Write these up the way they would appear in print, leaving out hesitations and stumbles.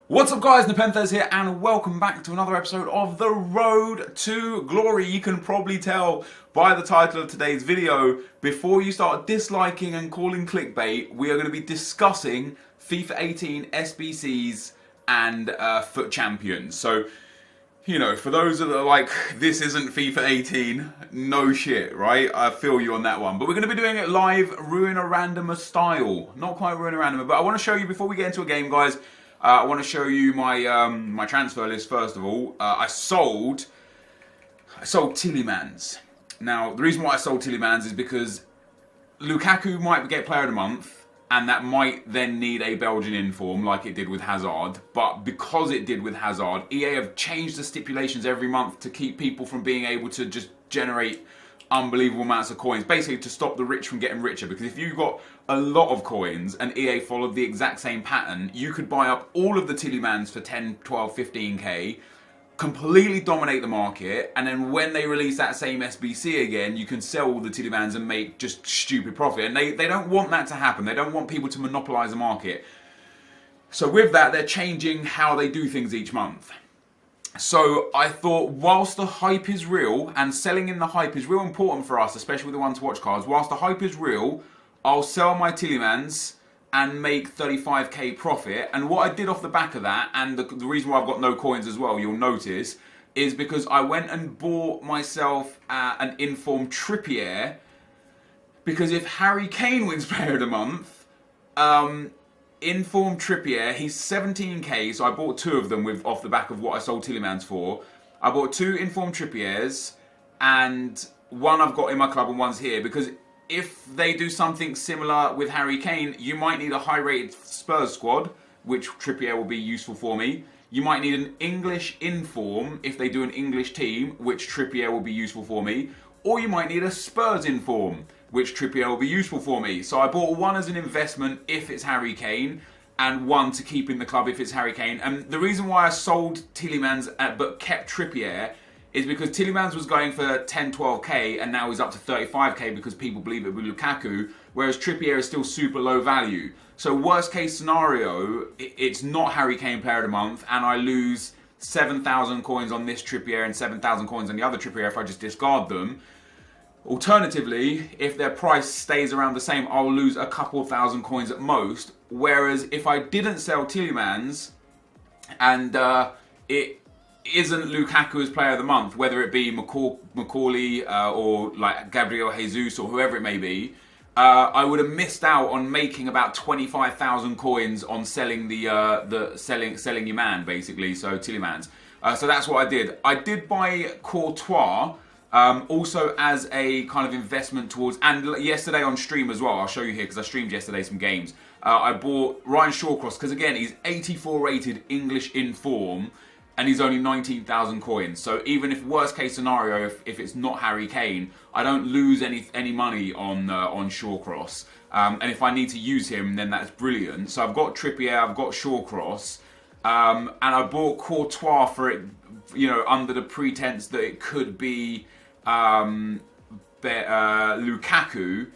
What's up guys, NepentheZ here and welcome back to another episode of The Road to Glory. You can probably tell by the title of today's video, before you start disliking and calling clickbait, we are going to be discussing FIFA 18 SBCs and FUT Champions. So, you know, for those that are like, this isn't FIFA 18, no shit, right? I feel you on that one. But we're going to be doing it live, Ruin a Randomer style. Not quite Ruin a Randomer, but I want to show you before we get into a game, guys. I want to show you my my transfer list first of all. I sold Tielemans. Now the reason why I sold Tielemans is because Lukaku might get Player of the Month, and that might then need a Belgian inform like it did with Hazard. But because it did with Hazard, EA have changed the stipulations every month to keep people from being able to just generate unbelievable amounts of coins, basically to stop the rich from getting richer. Because if you've got a lot of coins and EA followed the exact same pattern, you could buy up all of the Tielemans for 10, 12, 15k, completely dominate the market, and then when they release that same SBC again, you can sell all the Tielemans and make just stupid profit. And they don't want that to happen. They don't want people to monopolize the market. So with that, they're changing how they do things each month. So I thought, whilst the hype is real, and selling in the hype is real important for us, especially with the one-to-watch cards, whilst the hype is real, I'll sell my Tielemans and make 35k profit. And what I did off the back of that, and the reason why I've got no coins as well, you'll notice, is because I went and bought myself an informed Trippier, because if Harry Kane wins Player of the Month, informed Trippier, he's 17k, so I bought two of them with off the back of what I sold Tielemans for. I bought two informed Trippiers, and one I've got in my club and one's here, because if they do something similar with Harry Kane, you might need a high-rated Spurs squad, which Trippier will be useful for me. You might need an English inform if they do an English team, which Trippier will be useful for me. Or you might need a Spurs inform, which Trippier will be useful for me. So I bought one as an investment if it's Harry Kane, and one to keep in the club if it's Harry Kane. And the reason why I sold Tielemans but kept Trippier is because Tielemans was going for 10, 12k, and now he's up to 35k because people believe it with Lukaku, whereas Trippier is still super low value. So worst case scenario, it's not Harry Kane Player of the Month, and I lose 7,000 coins on this Trippier and 7,000 coins on the other Trippier if I just discard them. Alternatively, if their price stays around the same, I'll lose a couple of thousand coins at most. Whereas if I didn't sell Tielemans, and it isn't Lukaku as Player of the Month, whether it be Macaulay or like Gabriel Jesus or whoever it may be, I would have missed out on making about 25,000 coins on selling selling your man, basically. So Tielemans. So that's what I did. I did buy Courtois. Also as a kind of investment towards, and yesterday on stream as well, I'll show you here because I streamed yesterday some games. I bought Ryan Shawcross because again, he's 84 rated English in form and he's only 19,000 coins. So even if worst case scenario, if it's not Harry Kane, I don't lose any money on Shawcross. And if I need to use him, then that's brilliant. So I've got Trippier, I've got Shawcross, and I bought Courtois for it, you know, under the pretense that it could be Lukaku.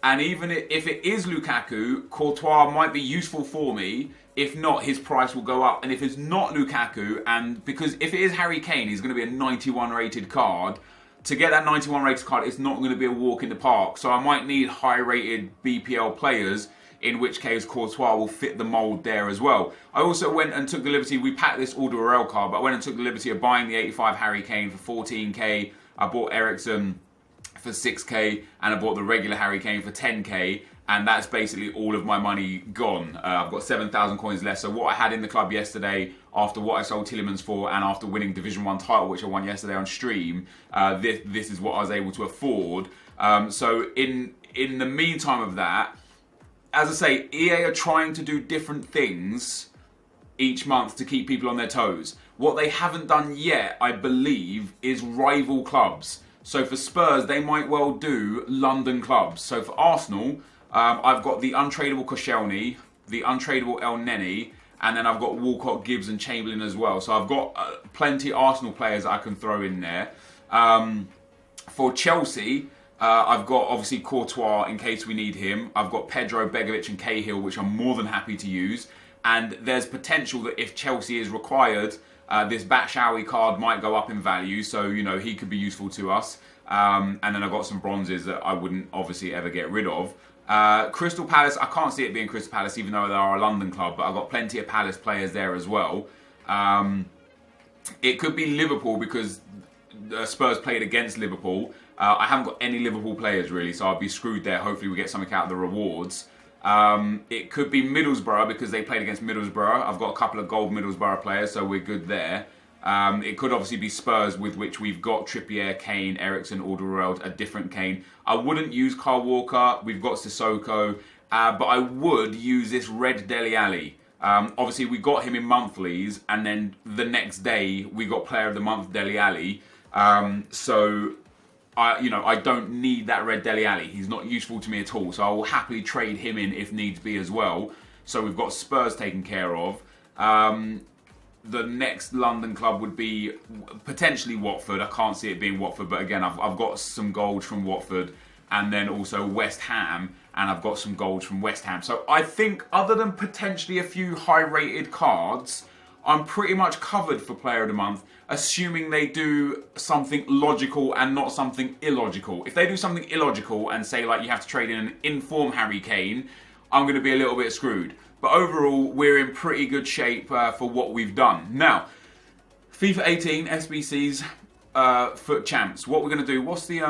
And even if it is Lukaku, Courtois might be useful for me. If not, his price will go up. And if it's not Lukaku, and because if it is Harry Kane, he's going to be a 91 rated card. To get that 91 rated card, it's not going to be a walk in the park. So I might need high rated BPL players, in which case Courtois will fit the mould there as well. I also went and took the liberty, we packed this Alderweireld card, but I went and took the liberty of buying the 85 Harry Kane for 14k. I bought Eriksen for 6k, and I bought the regular Harry Kane for 10k, and that's basically all of my money gone. I've got 7,000 coins left, so what I had in the club yesterday, after what I sold Tielemans for, and after winning Division 1 title, which I won yesterday on stream, this is what I was able to afford. So in the meantime of that, as I say, EA are trying to do different things each month to keep people on their toes. What they haven't done yet, I believe, is rival clubs. So for Spurs, they might well do London clubs. So for Arsenal, I've got the untradeable Koscielny, the untradeable El Neni, and then I've got Walcott, Gibbs and Chamberlain as well. So I've got plenty Arsenal players that I can throw in there. For Chelsea, I've got obviously Courtois in case we need him. I've got Pedro, Begovic and Cahill, which I'm more than happy to use. And there's potential that if Chelsea is required, this Batshuayi card might go up in value. So, you know, he could be useful to us. And then I've got some bronzes that I wouldn't obviously ever get rid of. Crystal Palace, I can't see it being Crystal Palace, even though they are a London club, but I've got plenty of Palace players there as well. It could be Liverpool because Spurs played against Liverpool. I haven't got any Liverpool players really, so I'll be screwed there. Hopefully we get something out of the rewards. It could be Middlesbrough because they played against Middlesbrough. I've got a couple of gold Middlesbrough players, so we're good there. It could obviously be Spurs, with which we've got Trippier, Kane, Eriksen, Alderweireld, a different Kane. I wouldn't use Kyle Walker. We've got Sissoko. But I would use this red Dele Alli. Obviously, we got him in monthlies, and then the next day we got Player of the Month Dele Alli. I don't need that red Dele Alli. He's not useful to me at all, so I will happily trade him in if needs be as well. So we've got Spurs taken care of. The next London club would be potentially Watford. I can't see it being Watford, but again, I've got some gold from Watford, and then also West Ham, and I've got some gold from West Ham. So I think other than potentially a few high-rated cards, I'm pretty much covered for Player of the Month, assuming they do something logical and not something illogical. If they do something illogical and say, like, you have to trade in an informed Harry Kane, I'm going to be a little bit screwed. But overall, we're in pretty good shape for what we've done. Now, FIFA 18, SBC's FUT Champs. What we're going to do, what's the...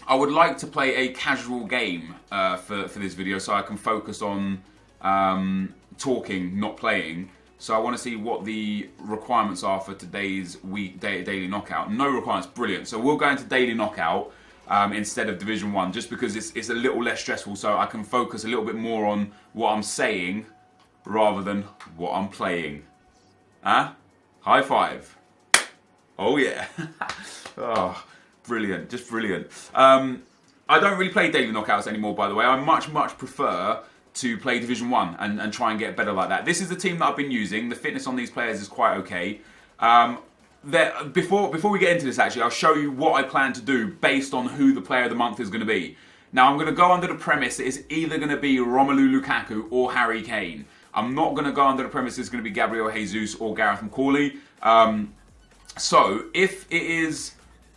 I would like to play a casual game for this video so I can focus on talking, not playing. So I want to see what the requirements are for today's daily knockout. No requirements, brilliant. So we'll go into daily knockout instead of Division 1, just because it's a little less stressful, so I can focus a little bit more on what I'm saying rather than what I'm playing. Huh? High five. Oh yeah. Oh, brilliant, just brilliant. I don't really play daily knockouts anymore, by the way. I much we to play Division 1 and try and get better like that. This is the team that I've been using. The fitness on these players is quite okay. Before we get into this, actually, I'll show you what I plan to do based on who the Player of the Month is going to be. Now, I'm going to go under the premise that it's either going to be Romelu Lukaku or Harry Kane. I'm not going to go under the premise it's going to be Gabriel Jesus or Gareth McCauley. So, if it is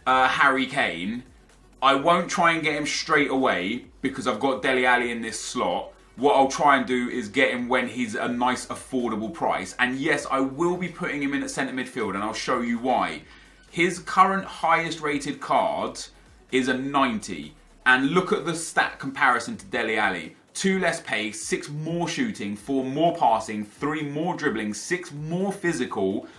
Harry Kane, I won't try and get him straight away because I've got Dele Alli in this slot. What I'll try and do is get him when he's a nice affordable price. And yes, I will be putting him in at centre midfield, and I'll show you why. His current highest rated card is a 90. And look at the stat comparison to Dele Alli. 2 less pace, 6 more shooting, 4 more passing, 3 more dribbling, 6 more physical,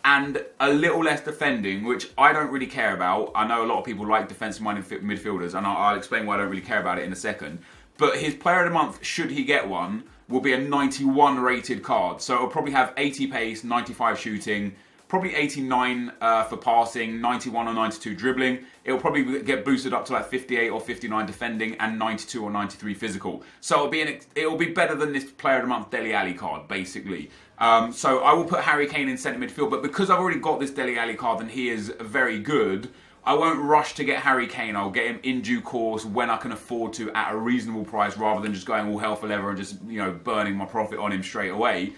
and a little less defending, which I don't really care about. I know a lot of people like defensive-minded midfielders, and I'll explain why I don't really care about it in a second. But his Player of the Month, should he get one, will be a 91 rated card. So it'll probably have 80 pace, 95 shooting, probably 89 for passing, 91 or 92 dribbling. It'll probably get boosted up to like 58 or 59 defending, and 92 or 93 physical. So it'll be better than this Player of the Month Dele Alli card, basically. So I will put Harry Kane in centre midfield, but because I've already got this Dele Alli card and he is very good, I won't rush to get Harry Kane. I'll get him in due course when I can afford to at a reasonable price, rather than just going all hell for leather and just, you know, burning my profit on him straight away.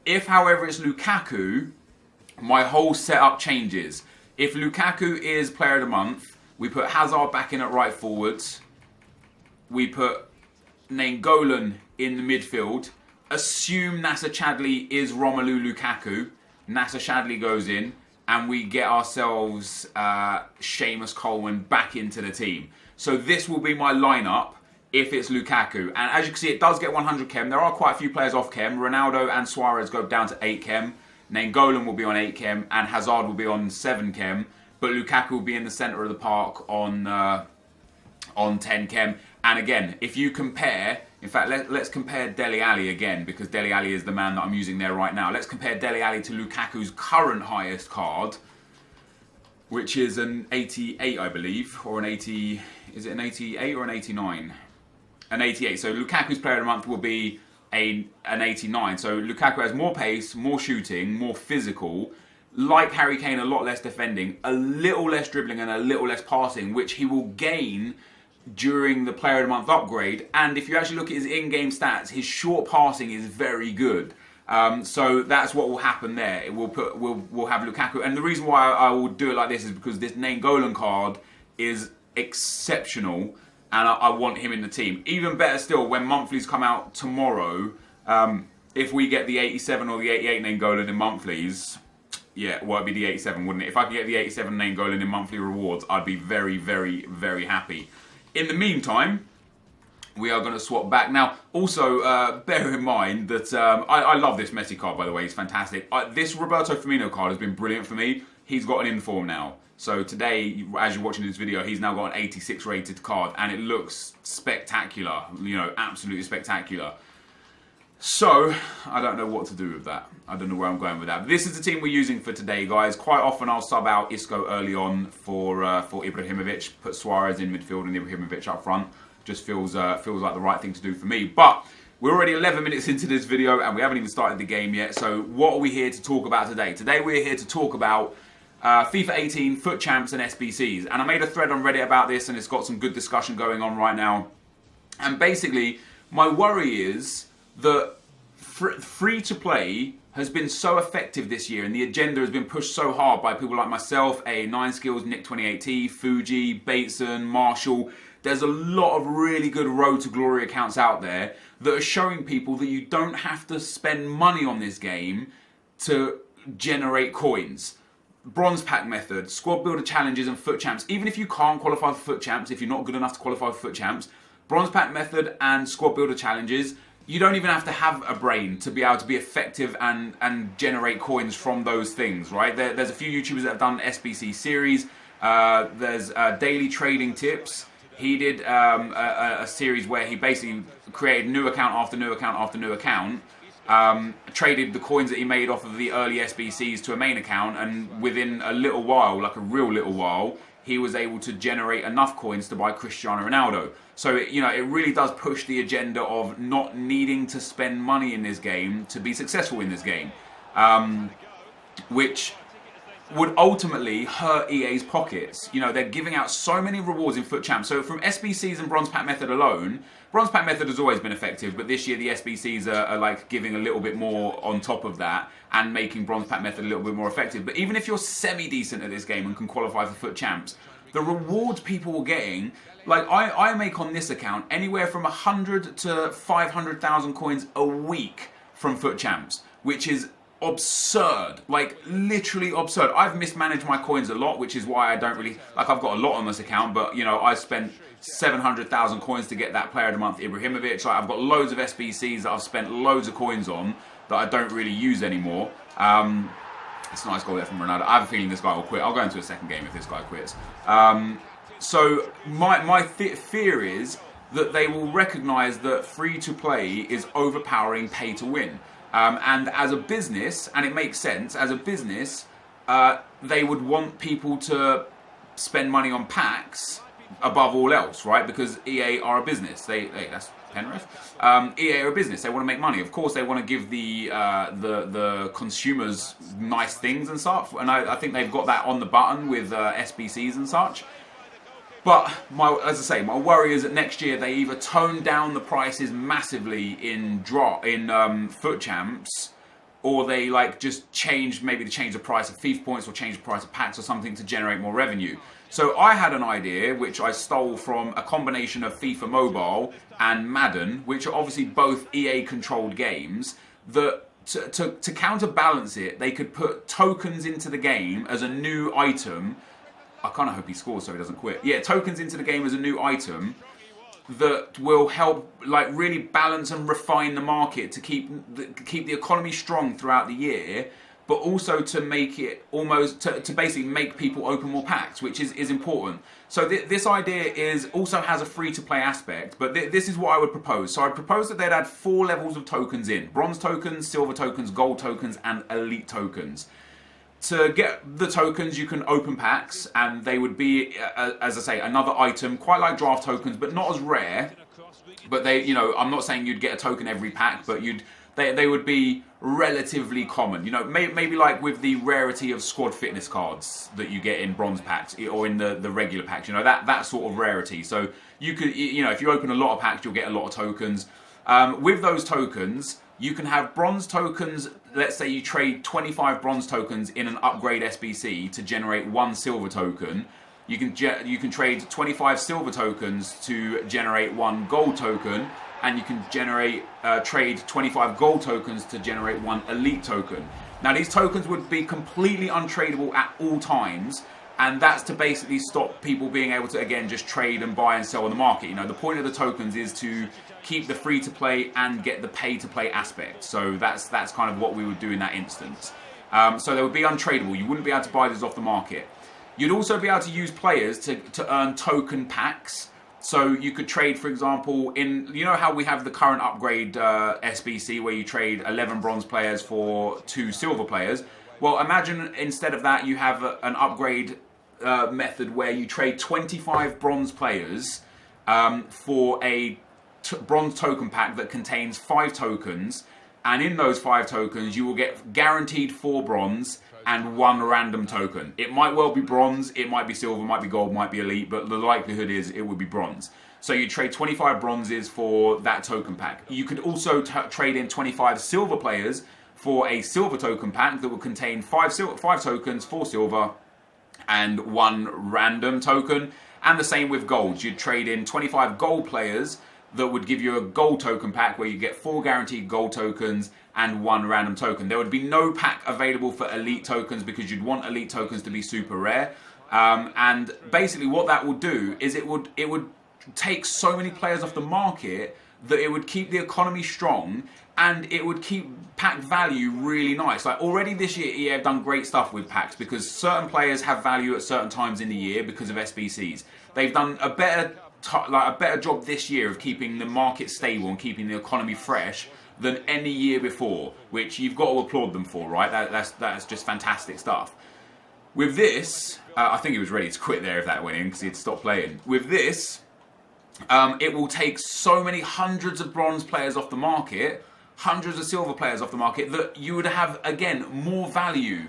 If, however, it's Lukaku, my whole setup changes. If Lukaku is Player of the Month, we put Hazard back in at right forwards. We put Nainggolan in the midfield. Assume Nacer Chadli is Romelu Lukaku. Nacer Chadli goes in, and we get ourselves Seamus Coleman back into the team. So this will be my lineup if it's Lukaku. And as you can see, it does get 100 chem. There are quite a few players off chem. Ronaldo and Suarez go down to 8 chem. Nainggolan will be on 8 chem, and Hazard will be on 7 chem. But Lukaku will be in the centre of the park on 10 chem. And again, if you compare... In fact, let's compare Dele Alli again, because Dele Alli is the man that I'm using there right now. Let's compare Dele Alli to Lukaku's current highest card, which is an 88, I believe, or an 80... Is it an 88 or an 89? An 88. So Lukaku's Player of the Month will be an 89. So Lukaku has more pace, more shooting, more physical. Like Harry Kane, a lot less defending, a little less dribbling, and a little less passing, which he will gain during the Player of the Month upgrade. And if you actually look at his in-game stats, his short passing is very good. So that's what will happen there. We'll have Lukaku, and the reason why I will do it like this is because this Nainggolan card is exceptional, and I want him in the team. Even better still, when monthlies come out tomorrow, if we get the 87 or the 88 Nainggolan in monthlies, yeah, well, it'd be the 87, wouldn't it? If I could get the 87 Nainggolan in monthly rewards, I'd be very, very, very happy. In the meantime, we are going to swap back. Now, also, bear in mind that I love this Messi card, by the way. He's fantastic. This Roberto Firmino card has been brilliant for me. He's got an inform now. So today, as you're watching this video, he's now got an 86 rated card, and it looks spectacular. You know, absolutely spectacular. So, I don't know what to do with that. I don't know where I'm going with that. But this is the team we're using for today, guys. Quite often I'll sub out Isco early on for Ibrahimovic, put Suarez in midfield and Ibrahimovic up front. Just feels like the right thing to do for me. But we're already 11 minutes into this video and we haven't even started the game yet. So what are we here to talk about today? Today we're here to talk about FIFA 18, FUT Champs and SBCs. And I made a thread on Reddit about this and it's got some good discussion going on right now. And basically, my worry is that free-to-play has been so effective this year and the agenda has been pushed so hard by people like myself, A9 Skills, Nick28T, Fuji, Bateson, Marshall. There's a lot of really good Road to Glory accounts out there that are showing people that you don't have to spend money on this game to generate coins. Bronze pack method, squad builder challenges and FUT Champs. Even if you can't qualify for FUT Champs, if you're not good enough to qualify for FUT Champs, bronze pack method and squad builder challenges, you don't even have to have a brain to be able to be effective and generate coins from those things, right? There's a few YouTubers that have done SBC series. There's Daily Trading Tips. He did a series where he basically created new account after new account after new account, traded the coins that he made off of the early SBCs to a main account, and within a little while, like a real little while, he was able to generate enough coins to buy Cristiano Ronaldo. So, it really does push the agenda of not needing to spend money in this game to be successful in this game, which would ultimately hurt EA's pockets. They're giving out so many rewards in FUT Champs. So from SBCs and Bronze Pack Method alone, Bronze Pack Method has always been effective, but this year the SBCs are like giving a little bit more on top of that and making Bronze Pack Method a little bit more effective. But even if you're semi-decent at this game and can qualify for FUT Champs, the rewards people are getting, like I make on this account anywhere from 100 to 500,000 coins a week from FUT Champs, which is absurd, like literally absurd. I've mismanaged my coins a lot, which is why I don't really, like I've got a lot on this account, but I spent 700,000 coins to get that player of the month, Ibrahimovic. Like I've got loads of SBCs that I've spent loads of coins on that I don't really use anymore. It's a nice goal there from Ronaldo. I have a feeling this guy will quit. I'll go into a second game if this guy quits. So my fear is that they will recognise that free-to-play is overpowering pay-to-win. And as a business, and it makes sense, as a business, they would want people to spend money on packs above all else, right? Because EA are a business. That's Penrith. EA are a business. They want to make money. Of course, they want to give the consumers nice things and stuff. And I think they've got that on the button with SBCs and such. But as I say, my worry is that next year they either tone down the prices massively in FUT Champs, or they just change the price of FIFA points or change the price of packs or something to generate more revenue. So I had an idea which I stole from a combination of FIFA Mobile and Madden, which are obviously both EA controlled games, that to counterbalance it, they could put tokens into the game as a new item. I kind of hope he scores so he doesn't quit. Yeah, tokens into the game as a new item that will help really balance and refine the market to keep the economy strong throughout the year, but also to make it almost to basically make people open more packs, which is important. So this idea also has a free-to-play aspect, but this is what I would propose. So I'd propose that they'd add 4 levels of tokens in: bronze tokens, silver tokens, gold tokens, and elite tokens. To get the tokens, you can open packs, and they would be, as I say, another item, quite like draft tokens, but not as rare. But I'm not saying you'd get a token every pack, but they would be relatively common. Maybe like with the rarity of squad fitness cards that you get in bronze packs or in the regular packs. That sort of rarity. So you could, if you open a lot of packs, you'll get a lot of tokens. With those tokens, you can have bronze tokens. Let's say you trade 25 bronze tokens in an upgrade SBC to generate 1 silver token. You can trade 25 silver tokens to generate 1 gold token, and you can trade 25 gold tokens to generate 1 elite token. Now these tokens would be completely untradeable at all times, and that's to basically stop people being able to, again, just trade and buy and sell on the market. You know, the point of the tokens is to keep the free to play and get the pay to play aspect. So that's kind of what we would do in that instance. So they would be untradeable. You wouldn't be able to buy these off the market. You'd also be able to use players to earn token packs. So you could trade, for example, you know how we have the current upgrade SBC where you trade 11 bronze players for 2 silver players. Well, imagine instead of that you have an upgrade method where you trade 25 bronze players for a bronze token pack that contains 5 tokens, and in those 5 tokens you will get guaranteed 4 bronze and 1 random token. It might well be bronze, it might be silver, might be gold, might be elite, but the likelihood is it would be bronze. So you trade 25 bronzes for that token pack. You could also trade in 25 silver players for a silver token pack that will contain 5 tokens, 4 silver, and 1 random token. And the same with gold. You'd trade in 25 gold players that would give you a gold token pack where you get 4 guaranteed gold tokens and 1 random token. There would be no pack available for elite tokens because you'd want elite tokens to be super rare. And basically what that would do is it would take so many players off the market that it would keep the economy strong, and it would keep pack value really nice. Like already this year, EA have done great stuff with packs because certain players have value at certain times in the year because of SBCs. They've done a better job this year of keeping the market stable and keeping the economy fresh than any year before, which you've got to applaud them for, right? That's just fantastic stuff. With this, I think he was ready to quit there if that went in because he'd stopped playing. With this, it will take so many hundreds of bronze players off the market, hundreds of silver players off the market, that you would have, again, more value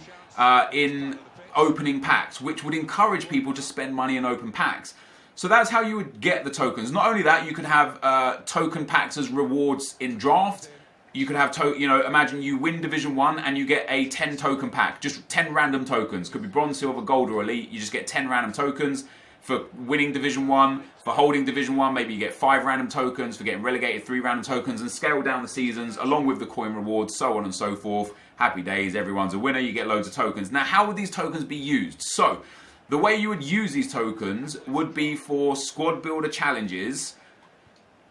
in opening packs, which would encourage people to spend money in open packs. So that's how you would get the tokens. Not only that, you could have token packs as rewards in draft. You could have, imagine you win Division 1 and you get a 10 token pack, just 10 random tokens. Could be bronze, silver, gold, or elite. You just get 10 random tokens for winning Division 1. For holding Division 1, maybe you get 5 random tokens. For getting relegated, 3 random tokens, and scale down the seasons along with the coin rewards, so on and so forth. Happy days, everyone's a winner, you get loads of tokens. Now, how would these tokens be used? So, the way you would use these tokens would be for squad builder challenges,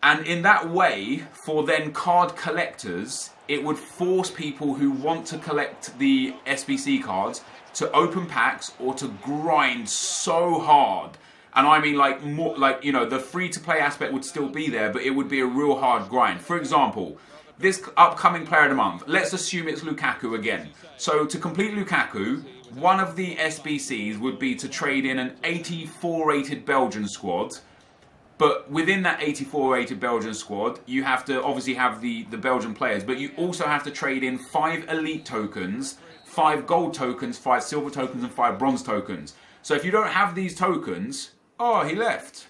and in that way, for then card collectors, it would force people who want to collect the SBC cards to open packs or to grind so hard. And I mean the free-to-play aspect would still be there, but it would be a real hard grind. For example, this upcoming player of the month, let's assume it's Lukaku again. So to complete Lukaku, one of the SBCs would be to trade in an 84 rated Belgian squad. But within that 84 rated Belgian squad, you have to obviously have the Belgian players, but you also have to trade in 5 elite tokens, 5 gold tokens, 5 silver tokens, and 5 bronze tokens. So if you don't have these tokens, oh, he left.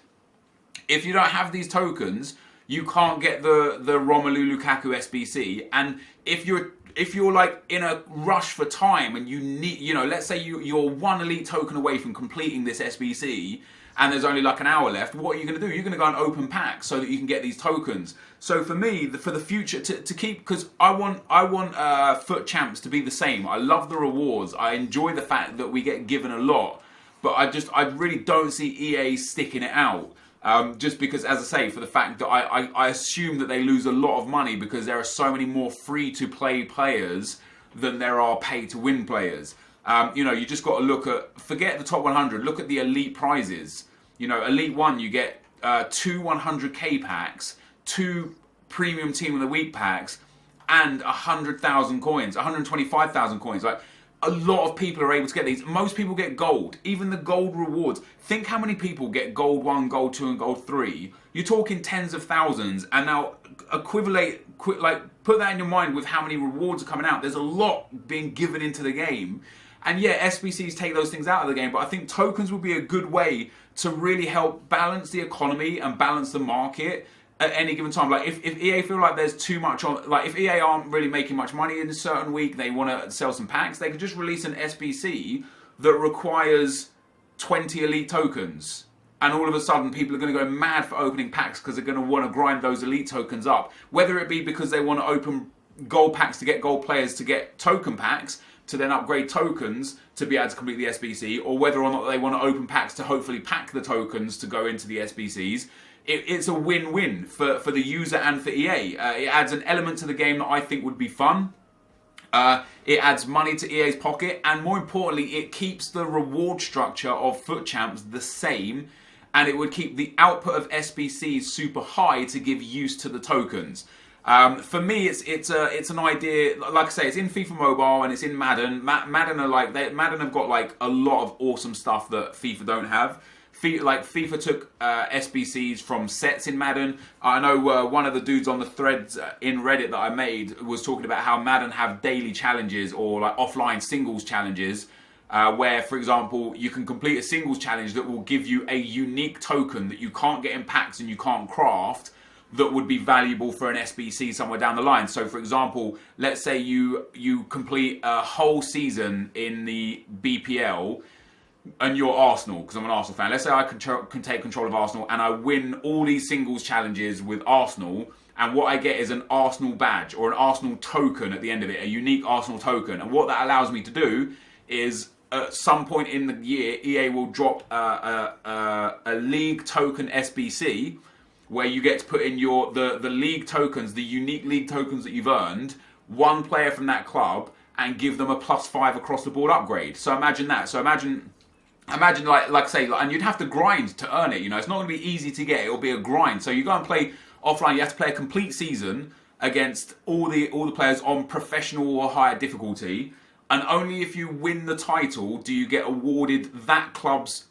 If you don't have these tokens, you can't get the Romelu Lukaku SBC. And if you're like in a rush for time and you need, let's say you're 1 elite token away from completing this SBC and there's only like an hour left, what are you going to do? You're going to go and open packs so that you can get these tokens. So for me, for the future, to keep, because I want FUT Champs to be the same. I love the rewards. I enjoy the fact that we get given a lot, but I really don't see EA sticking it out. Just because, as I say, for the fact that I assume that they lose a lot of money because there are so many more free-to-play players than there are pay-to-win players. You just got to look at, forget the top 100, look at the elite prizes. Elite 1, you get 2 100k packs, 2 premium team of the week packs, and 100,000 coins, 125,000 coins. Like, a lot of people are able to get these. Most people get gold, even the gold rewards. Think how many people get gold 1, gold 2, and gold 3. You're talking tens of thousands, and now put that in your mind with how many rewards are coming out. There's a lot being given into the game. And yeah, SBCs take those things out of the game, but I think tokens would be a good way to really help balance the economy and balance the market at any given time. Like if EA feel like there's too much on, like if EA aren't really making much money in a certain week, they want to sell some packs, they could just release an SBC that requires 20 elite tokens. And all of a sudden, people are going to go mad for opening packs because they're going to want to grind those elite tokens up. Whether it be because they want to open gold packs to get gold players to get token packs, to then upgrade tokens to be able to complete the SBC, or whether or not they want to open packs to hopefully pack the tokens to go into the SBCs. It's a win-win for the user and for EA. It adds an element to the game that I think would be fun. It adds money to EA's pocket, and more importantly, it keeps the reward structure of FUT Champs the same, and it would keep the output of SBCs super high to give use to the tokens. For me, it's an idea. Like I say, it's in FIFA Mobile and it's in Madden. Madden have got like a lot of awesome stuff that FIFA don't have. FIFA took SBCs from sets in Madden. I know one of the dudes on the threads in Reddit that I made was talking about how Madden have daily challenges or like offline singles challenges. Where, for example, you can complete a singles challenge that will give you a unique token that you can't get in packs and you can't craft, that would be valuable for an SBC somewhere down the line. So, for example, let's say you complete a whole season in the BPL and you're Arsenal, because I'm an Arsenal fan. Let's say I can take control of Arsenal and I win all these singles challenges with Arsenal, and what I get is an Arsenal badge or an Arsenal token at the end of it, a unique Arsenal token. And what that allows me to do is, at some point in the year, EA will drop a league token SBC, where you get to put in the league tokens, the unique league tokens that you've earned, one player from that club, and give them a +5 across the board upgrade. So imagine that. So imagine like I say, and you'd have to grind to earn it. You know, it's not going to be easy to get. It'll be a grind. So you go and play offline. You have to play a complete season against all the players on professional or higher difficulty. And only if you win the title do you get awarded that club's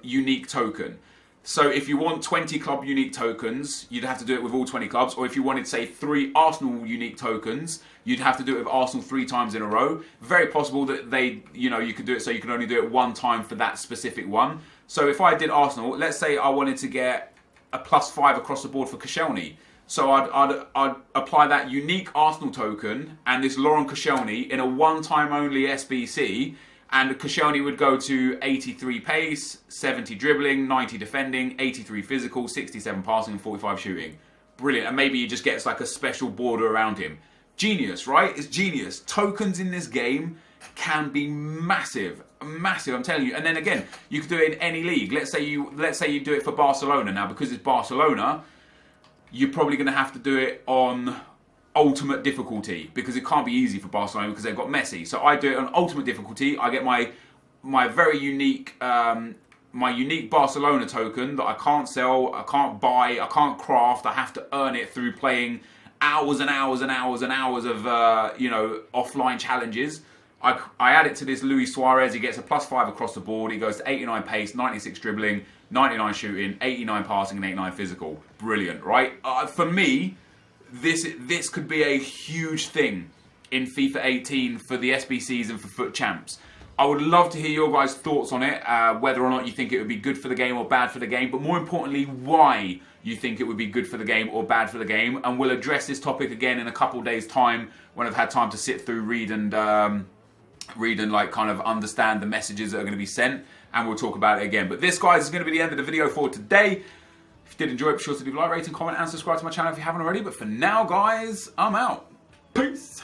unique token. So if you want 20 club unique tokens, you'd have to do it with all 20 clubs. Or if you wanted, say, 3 Arsenal unique tokens, you'd have to do it with Arsenal 3 times in a row. Very possible that you could do it so you can only do it one time for that specific one. So if I did Arsenal, let's say I wanted to get a +5 across the board for Koscielny. So I'd apply that unique Arsenal token and this Laurent Koscielny in a one-time only SBC, and Koscielny would go to 83 pace, 70 dribbling, 90 defending, 83 physical, 67 passing and 45 shooting. Brilliant. And maybe he just gets like a special border around him. Genius, right? It's genius. Tokens in this game can be massive. Massive, I'm telling you. And then again, you could do it in any league. Let's say you do it for Barcelona. Now, because it's Barcelona, you're probably going to have to do it on ultimate difficulty, because it can't be easy for Barcelona because they've got Messi. So I do it on ultimate difficulty. I get my very unique unique Barcelona token that I can't sell, I can't buy, I can't craft. I have to earn it through playing hours and hours and hours and hours of offline challenges. I add it to this Luis Suarez. He gets a +5 across the board. He goes to 89 pace, 96 dribbling, 99 shooting, 89 passing and 89 physical. Brilliant, right? For me, this could be a huge thing in FIFA 18 for the SBCs and for FUT Champs. I would love to hear your guys' thoughts on it, whether or not you think it would be good for the game or bad for the game, but more importantly, why you think it would be good for the game or bad for the game. And we'll address this topic again in a couple days' time when I've had time to sit through, read and like kind of understand the messages that are going to be sent, and we'll talk about it again. But this, guys, is going to be the end of the video for today. If you did enjoy it, be sure to leave a like, rating, comment and subscribe to my channel if you haven't already. But for now, guys, I'm out. Peace.